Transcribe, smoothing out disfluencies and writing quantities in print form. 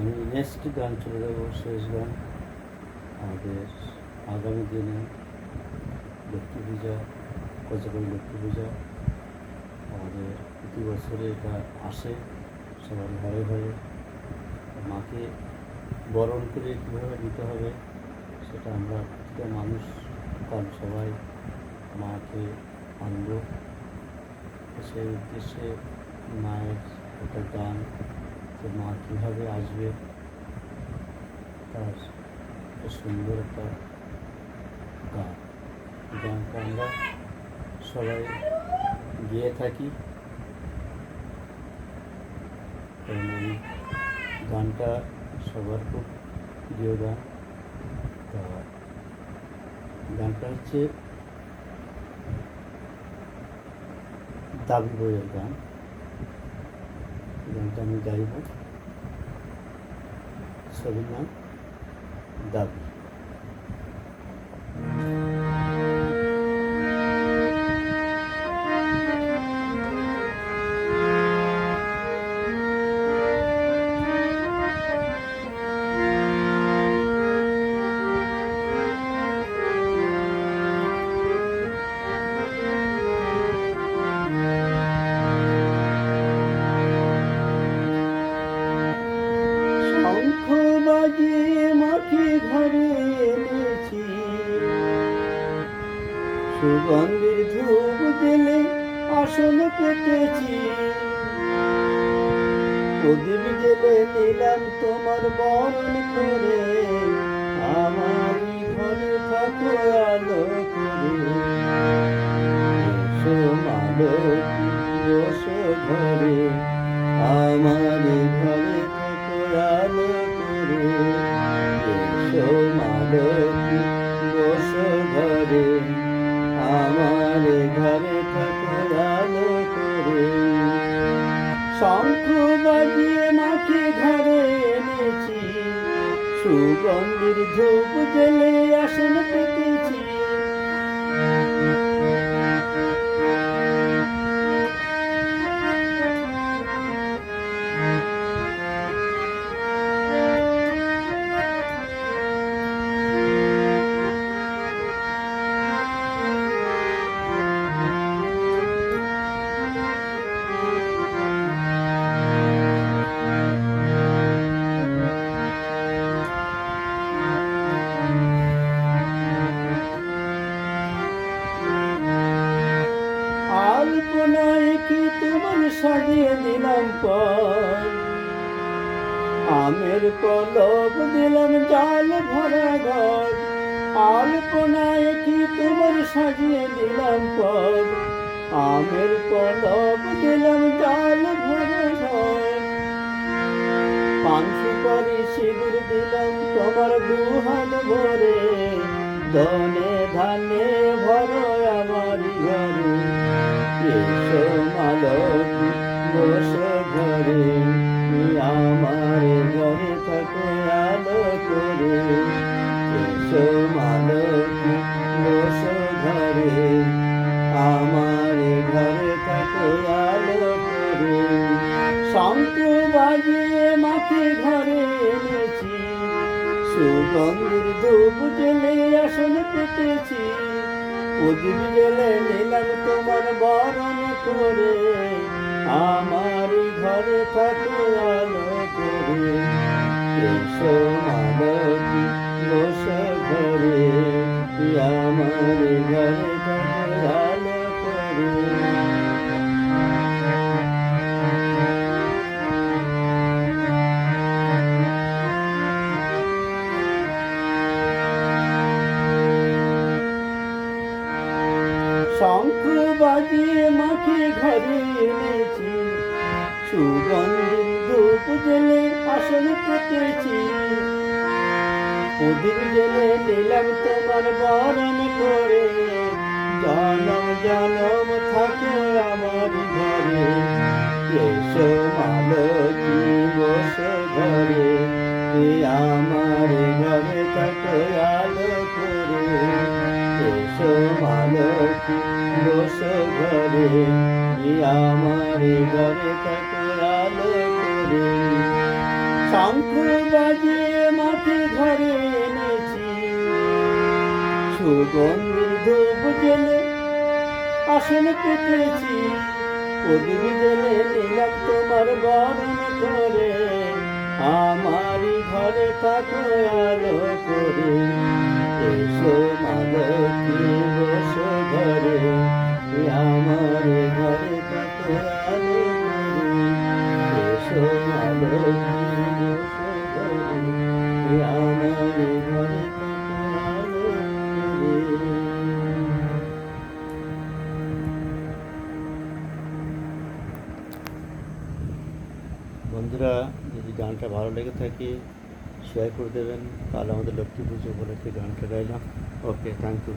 আমি নেক্সট গান চলে যাবো, শেষ গান আমাদের আগামী দিনে লক্ষ্মী পূজা, কোজাগরী লক্ষ্মী পূজা আমাদের প্রতি বছরে এটা আসে সবার ঘরে ঘরে। মাকে বরণ করে কীভাবে নিতে হবে সেটা আমরা প্রতিটা মানুষ কাল সবাই মাকে আনব। সেই উদ্দেশ্যে মায়ের একটা গান, যে মা কীভাবে আসবে তার সুন্দর একটা গান। গানটা আমরা সবাই গেয়ে থাকি, কারণ এই গানটা সবার খুব প্রিয় গান। তা গানটা হচ্ছে দাবি বইয়ের গান। গানটা আমি গাইব, ছবির নাম দাবি। শঙ্খ বাজিয়ে মাকে ঘরে এনেছি, সুগন্ধের ধূপ দিলে আসন পেতেছি, প্রদীপ জেলে নিলাম তোমার বরণ করে, আমারই ঘরে থাকো আলো করে। এসো মালতী বসো ঘরে, আমার ঘরে থাকো আলো করে। এসো মালতী বসো ঘরে, আমার ঘরে থাকো আলো করে। শঙ্খ বাজিয়ে মাকে ঘরে এনেছি, সুগন্ধের ধূপ জেলে আসন পেতেছি। আলপনায় কি তোমার সাজিয়ে দিলাম পর, আমের পলব দিলাম জাল ভরা ঘর। আলপনায় কি তোমার সাজিয়ে দিলাম পর, আমের পলব দিলাম জাল ভরা ঘর। পান সুপারি সিঁদুর দিলাম তোমার দুহাত ভরে, ধনে ধানে ভরো আমারই ঘরে। এসো মালতী বসো ঘরে, আমার ঘরে থাকো আলো করে। এসো মালতী বসো ঘরে, আমার ঘরে থাকো আলো করে। শঙ্খ বাজিয়ে মাকে ঘরে এনেছি, সুগন্ধের ধূপ জেলে আসন পেতেছি, প্রদীপ জেলে নিলাম তোমার বরণ করে, আমার ঘরে থাকো আলো করে। এসো মালতী বসো ঘরে, আমার ঘরে থাকো আলো করে। শঙ্খ বাজিয়ে মাকে ঘরে এনেছি, সুগন্ধের ধূপ জেলে আসন পেতেছি, প্রদীপ জেলে নিলাম তোমার বরণ করে, জনম জনম থাকো আমার ঘরে। এসো মালতী বসো ঘরে, আমার ঘরে থাকো আলো করে। এসো মালতী বসো ঘরে, আমার ঘরে থাকো আলো করে। শঙ্খ বাজিয়ে মাটি ঘরে এনেছি, সুগন্ধির ধূপ জেলে আসন পেতেছি, প্রদীপ জেলে নিলাম তোমার বরণ করে, আমারই ঘরে থাকো আলো করে। এসো মা লক্ষ্মী বসো ঘরে, আমার ঘরে থাকো আলো করে। এসো মা লক্ষ্মী বসো ঘরে, আমার ঘরে থাকো আলো করে। বন্ধুরা, যদি গানটা ভালো লেগে থাকে শেয়ার করে দেবেন। কাল আমাদের লক্ষ্মী পুজো উপলক্ষে গানটা গাইলাম। ওকে, থ্যাংক ইউ।